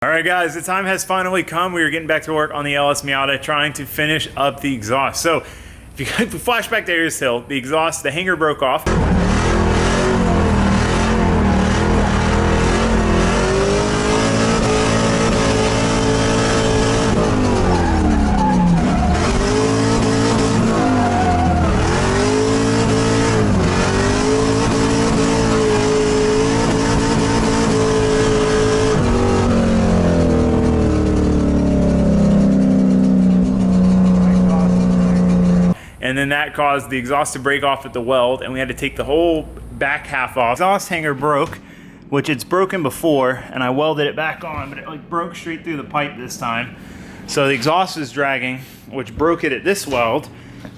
Alright guys, the time has finally come. We are getting back to work on the LS Miata trying to finish up the exhaust. So, if we flash back to Ayers Hill, the exhaust, the hanger broke off. And then that caused the exhaust to break off at the weld, and we had to take the whole back half off. Exhaust hanger broke, which it's broken before, and I welded it back on, but it like broke straight through the pipe this time. So the exhaust was dragging, which broke it at this weld.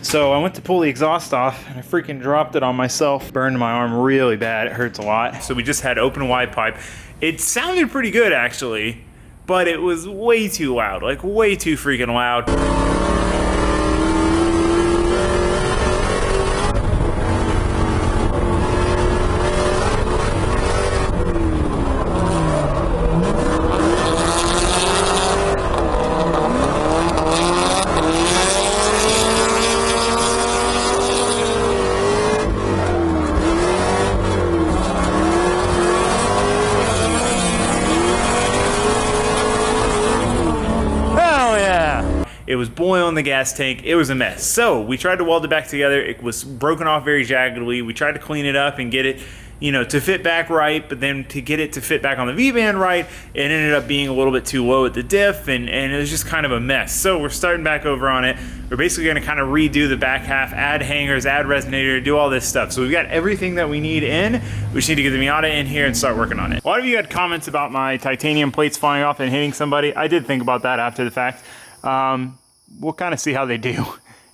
So I went to pull the exhaust off, and I freaking dropped it on myself. Burned my arm really bad, it hurts a lot. So we just had open wide pipe. It sounded pretty good actually, but it was way too loud, like way too freaking loud. It was boiling the gas tank. It was a mess. So we tried to weld it back together. It was broken off very jaggedly. We tried to clean it up and get it, to fit back right, but then to get it to fit back on the V-band right, it ended up being a little bit too low at the diff, and it was just kind of a mess. So we're starting back over on it. We're basically going to kind of redo the back half, add hangers, add resonator, do all this stuff. So we've got everything that we need in. We just need to get the Miata in here and start working on it. A lot of you had comments about my titanium plates flying off and hitting somebody. I did think about that after the fact. We'll kind of see how they do,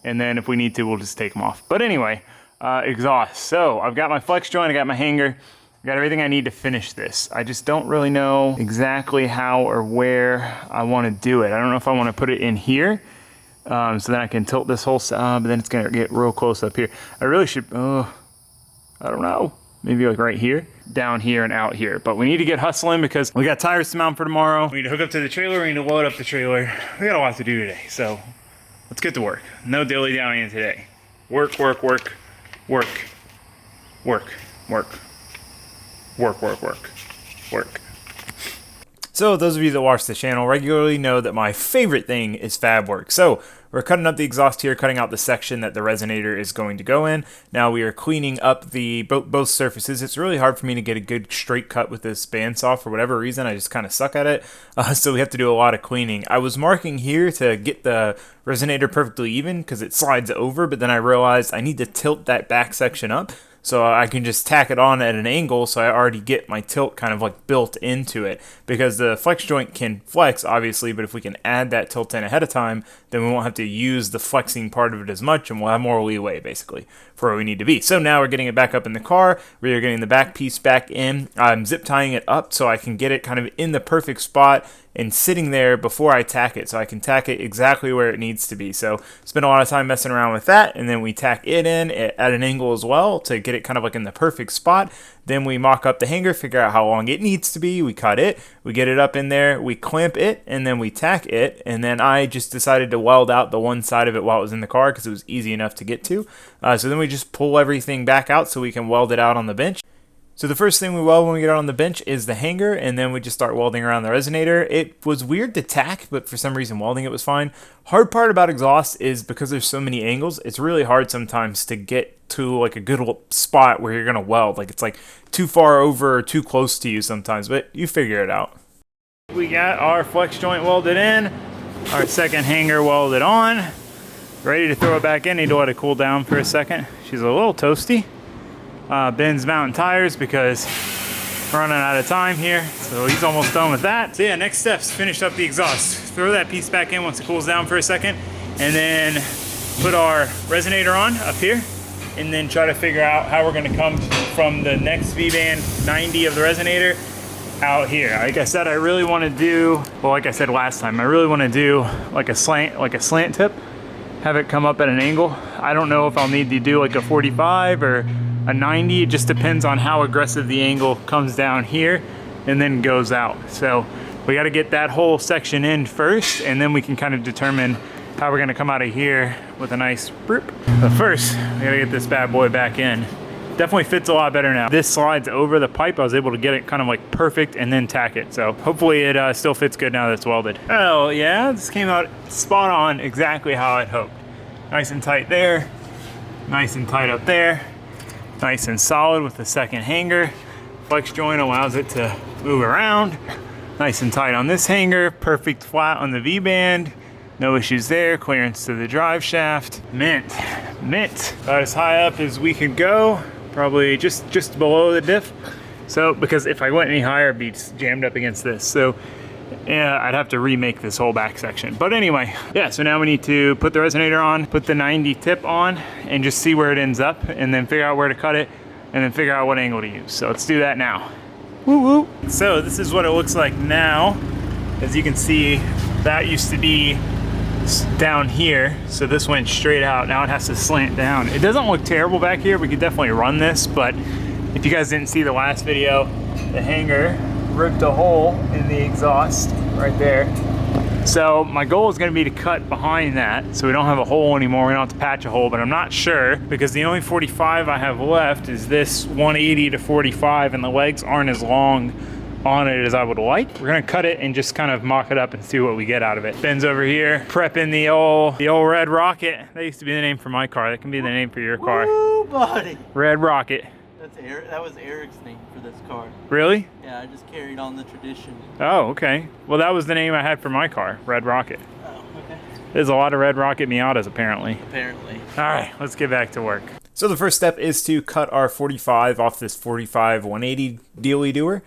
and then if we need to, we'll just take them off. But anyway, exhaust. So I've got my flex joint, I got my hanger, I got everything I need to finish this. I just don't really know exactly how or where I want to do it. I don't know if I want to put it in here, so then I can tilt this whole side, but then it's gonna get real close up here. I really should, I don't know. Maybe like right here, down here, and out here. But we need to get hustling because we got tires to mount for tomorrow. We need to hook up to the trailer, we need to load up the trailer. We got a lot to do today, so let's get to work. No dilly-dallying today. Work, work, work, work, work, work, work, work, work, work. So those of you that watch the channel regularly know that my favorite thing is fab work. So we're cutting up the exhaust here, cutting out the section that the resonator is going to go in. Now we are cleaning up the both surfaces. It's really hard for me to get a good straight cut with this bandsaw for whatever reason. I just kind of suck at it. So we have to do a lot of cleaning. I was marking here to get the resonator perfectly even because it slides over, but then I realized I need to tilt that back section up. So I can just tack it on at an angle, so I already get my tilt kind of like built into it. Because the flex joint can flex, obviously, but if we can add that tilt in ahead of time, then we won't have to use the flexing part of it as much, and we'll have more leeway, basically, for where we need to be. So now we're getting it back up in the car. We are getting the back piece back in. I'm zip tying it up so I can get it kind of in the perfect spot and sitting there before I tack it, so I can tack it exactly where it needs to be. So spend a lot of time messing around with that, and then we tack it in at an angle as well to get it kind of like in the perfect spot. Then we mock up the hanger, figure out how long it needs to be, we cut it, we get it up in there, we clamp it, and then we tack it, and then I just decided to weld out the one side of it while it was in the car because it was easy enough to get to. So then we just pull everything back out so we can weld it out on the bench. So the first thing we weld when we get out on the bench is the hanger, and then we just start welding around the resonator. It was weird to tack, but for some reason welding it was fine. Hard part about exhaust is because there's so many angles, it's really hard sometimes to get to like a good spot where you're gonna weld. Like it's like too far over or too close to you sometimes, but you figure it out. We got our flex joint welded in, our second hanger welded on, ready to throw it back in. Need to let it cool down for a second. She's a little toasty. Ben's mounting tires because we're running out of time here, so he's almost done with that. So yeah, next steps, finish up the exhaust. Throw that piece back in once it cools down for a second, and then put our resonator on up here, and then try to figure out how we're gonna come from the next V-band 90 of the resonator out here. Like I said, I really wanna do, well, like I said last time, I really wanna do like a slant tip, have it come up at an angle. I don't know if I'll need to do like a 45 or a 90, it just depends on how aggressive the angle comes down here and then goes out. So we got to get that whole section in first, and then we can kind of determine how we're gonna come out of here with a nice broop. But first, we gotta get this bad boy back in. Definitely fits a lot better now. This slides over the pipe. I was able to get it kind of like perfect and then tack it. So hopefully it still fits good now that it's welded. Oh yeah, this came out spot on, exactly how I'd hoped. Nice and tight there, nice and tight up there, nice and solid with the second hanger. Flex joint allows it to move around. Nice and tight on this hanger, perfect flat on the V-band. No issues there, clearance to the drive shaft. Mint, about as high up as we could go, probably just below the diff. So, because if I went any higher, I'd be jammed up against this. So, yeah, I'd have to remake this whole back section. But anyway, yeah, so now we need to put the resonator on, put the 90 tip on, and just see where it ends up, and then figure out where to cut it, and then figure out what angle to use. So let's do that now. Woo woo. So this is what it looks like now. As you can see, that used to be down here, so this went straight out. Now it has to slant down. It doesn't look terrible back here. We could definitely run this, but if you guys didn't see the last video, the hanger ripped a hole in the exhaust right there. So my goal is going to be to cut behind that so we don't have a hole anymore. We don't have to patch a hole, but I'm not sure because the only 45 I have left is this 180 to 45, and the legs aren't as long on it as I would like. We're gonna cut it and just kind of mock it up and see what we get out of it. Ben's over here prepping the old Red Rocket. That used to be the name for my car. That can be the name for your car. Woo, buddy. Red Rocket. That was Eric's name for this car. Really? Yeah, I just carried on the tradition. Oh, okay. Well, that was the name I had for my car, Red Rocket. Oh, okay. There's a lot of Red Rocket Miatas apparently. Apparently. All right, let's get back to work. So the first step is to cut our 45 off this 45 180 dealy doer.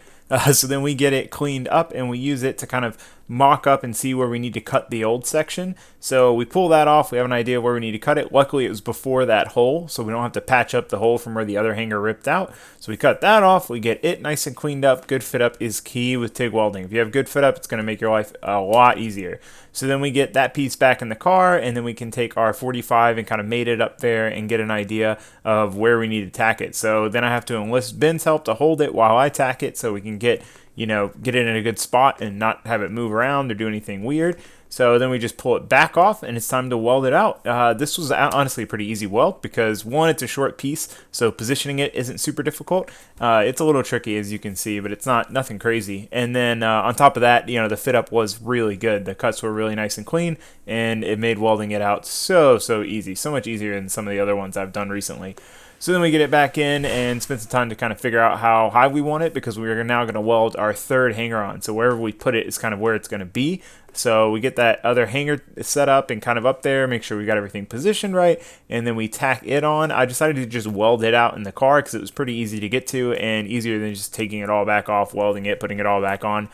So then we get it cleaned up and we use it to kind of mock up and see where we need to cut the old section. So we pull that off, we have an idea of where we need to cut it. Luckily it was before that hole, so we don't have to patch up the hole from where the other hanger ripped out. So we cut that off, we get it nice and cleaned up. Good fit up is key with TIG welding. If you have good fit up, it's going to make your life a lot easier. So then we get that piece back in the car, and then we can take our 45 and kind of mate it up there and get an idea of where we need to tack it. So then I have to enlist Ben's help to hold it while I tack it so we can get it in a good spot and not have it move around or do anything weird. So then we just pull it back off and it's time to weld it out. This was honestly a pretty easy weld because one, it's a short piece, so positioning it isn't super difficult. It's a little tricky as you can see, but it's nothing crazy. And then on top of that, the fit up was really good. The cuts were really nice and clean, and it made welding it out so easy, so much easier than some of the other ones I've done recently. So then we get it back in and spend some time to kind of figure out how high we want it, because we're now going to weld our third hanger on. So wherever we put it is kind of where it's going to be. So we get that other hanger set up and kind of up there, make sure we got everything positioned right, and then we tack it on. I decided to just weld it out in the car because it was pretty easy to get to and easier than just taking it all back off, welding it, putting it all back on.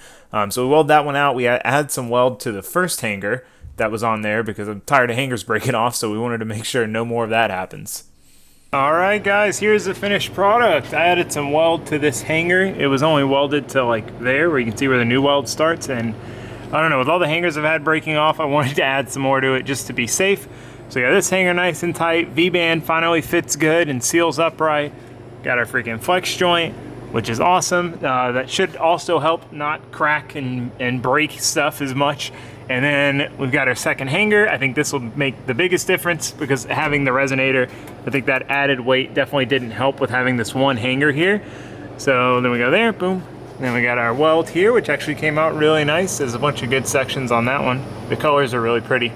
So we weld that one out. We add some weld to the first hanger that was on there because I'm tired of hangers breaking off, so we wanted to make sure no more of that happens. Alright guys, here's the finished product. I added some weld to this hanger. It was only welded to like there where you can see where the new weld starts, and I don't know, with all the hangers I've had breaking off, I wanted to add some more to it just to be safe. So yeah, this hanger nice and tight. V-band finally fits good and seals upright. Got our freaking flex joint, which is awesome. That should also help not crack and break stuff as much. And then we've got our second hanger. I think this will make the biggest difference because having the resonator, I think that added weight definitely didn't help with having this one hanger here. So then we go there, boom. Then we got our weld here, which actually came out really nice. There's a bunch of good sections on that one. The colors are really pretty.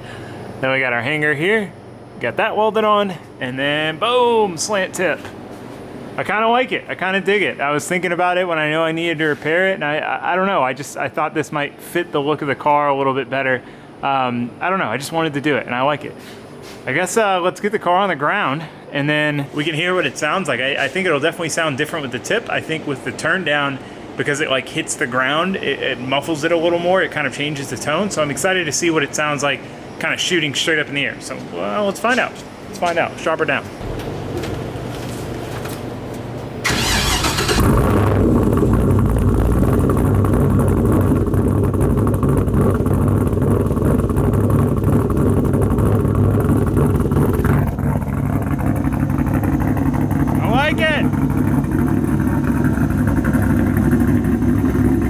Then we got our hanger here. Got that welded on, and then boom, slant tip. I kind of like it. I kind of dig it. I was thinking about it when I knew I needed to repair it, and I don't know. I thought this might fit the look of the car a little bit better. I don't know. I just wanted to do it, and I like it. I guess let's get the car on the ground, and then we can hear what it sounds like. I think it'll definitely sound different with the tip. I think with the turn down, because it like hits the ground, it muffles it a little more. It kind of changes the tone. So I'm excited to see what it sounds like, kind of shooting straight up in the air. So well, let's find out. Let's find out. Let's drop her down.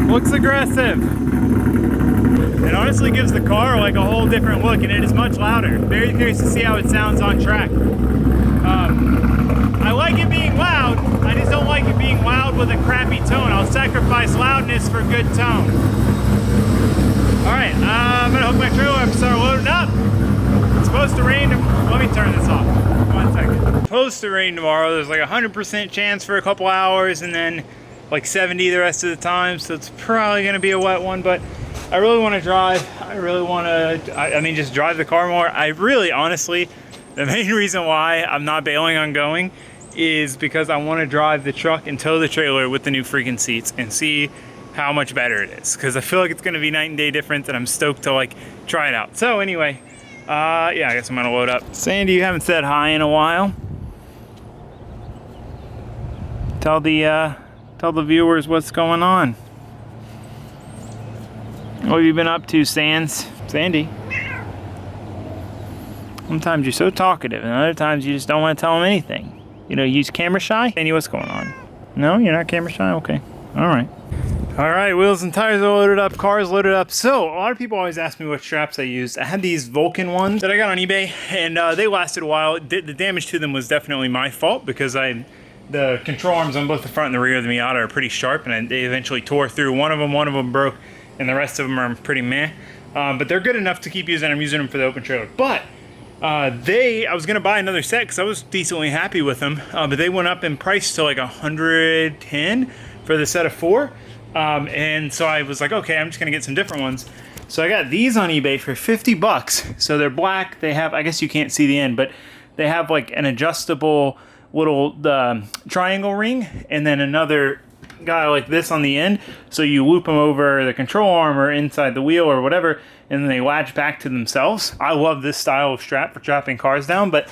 Looks aggressive. honestly gives the car like a whole different look, and it is much louder. Very curious to see how it sounds on track. I like it being loud, I just don't like it being loud with a crappy tone. I'll sacrifice loudness for good tone. Alright, I'm gonna hook my trailer up and start loading up. It's supposed to rain. Let me turn this off. 1 second. It's supposed to rain tomorrow. There's like a 100% chance for a couple hours and then like 70 the rest of the time. So it's probably gonna be a wet one, but I really want to drive. I really want to, I mean, just drive the car more. I really, honestly, the main reason why I'm not bailing on going is because I want to drive the truck and tow the trailer with the new freaking seats and see how much better it is. Because I feel like it's going to be night and day difference, and I'm stoked to like try it out. So anyway, yeah, I guess I'm going to load up. Sandy, you haven't said hi in a while. Tell the viewers what's going on. What have you been up to, Sandy? Sometimes you're so talkative, and other times you just don't want to tell them anything. You know, you camera shy? Sandy, what's going on? No, you're not camera shy? Okay. All right. All right, wheels and tires are loaded up, cars loaded up. So, a lot of people always ask me what straps I used. I had these Vulcan ones that I got on eBay, and they lasted a while. The damage to them was definitely my fault because the control arms on both the front and the rear of the Miata are pretty sharp, and they eventually tore through. One of them broke, and the rest of them are pretty meh. But they're good enough to keep using. I'm using them for the open trailer. But I was gonna buy another set because I was decently happy with them, but they went up in price to like 110 for the set of 4. And so I was like, okay, I'm just gonna get some different ones. So I got these on eBay for 50 bucks. So they're black. They have, I guess you can't see the end, but they have like an adjustable little triangle ring, and then another guy like this on the end. So you loop them over the control arm or inside the wheel or whatever, and then they latch back to themselves. I love this style of strap for strapping cars down, but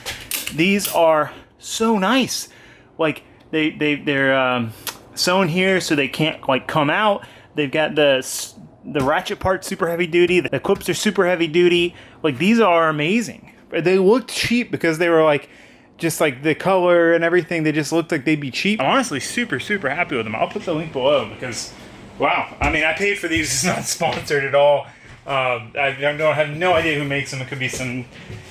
these are so nice. Like they're sewn here so they can't like come out. They've got the ratchet part super heavy duty. The clips are super heavy duty. Like, these are amazing. They looked cheap because they were like, just like the color and everything, they just looked like they'd be cheap. I'm honestly super happy with them. I'll put the link below because, wow. I mean, I paid for these. It's not sponsored at all. I have no idea who makes them. It could be some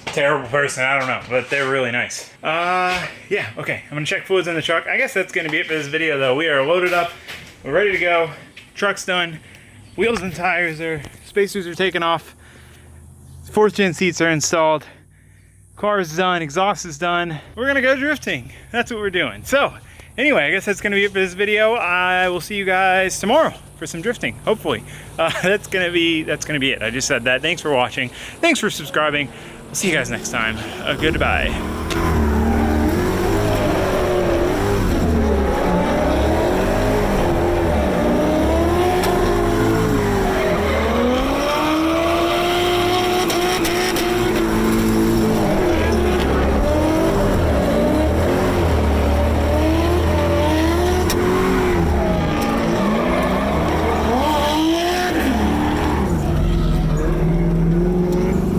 terrible person. I don't know, but they're really nice. Yeah, okay. I'm gonna check fluids in the truck. I guess that's gonna be it for this video, though. We are loaded up. We're ready to go. Truck's done. Wheels and tires spacers are taken off. 4th gen seats are installed. Car is done, exhaust is done. We're gonna go drifting. That's what we're doing. So, anyway, I guess that's gonna be it for this video. I will see you guys tomorrow for some drifting, hopefully. That's gonna be it. I just said that. Thanks for watching. Thanks for subscribing. I'll see you guys next time. Goodbye.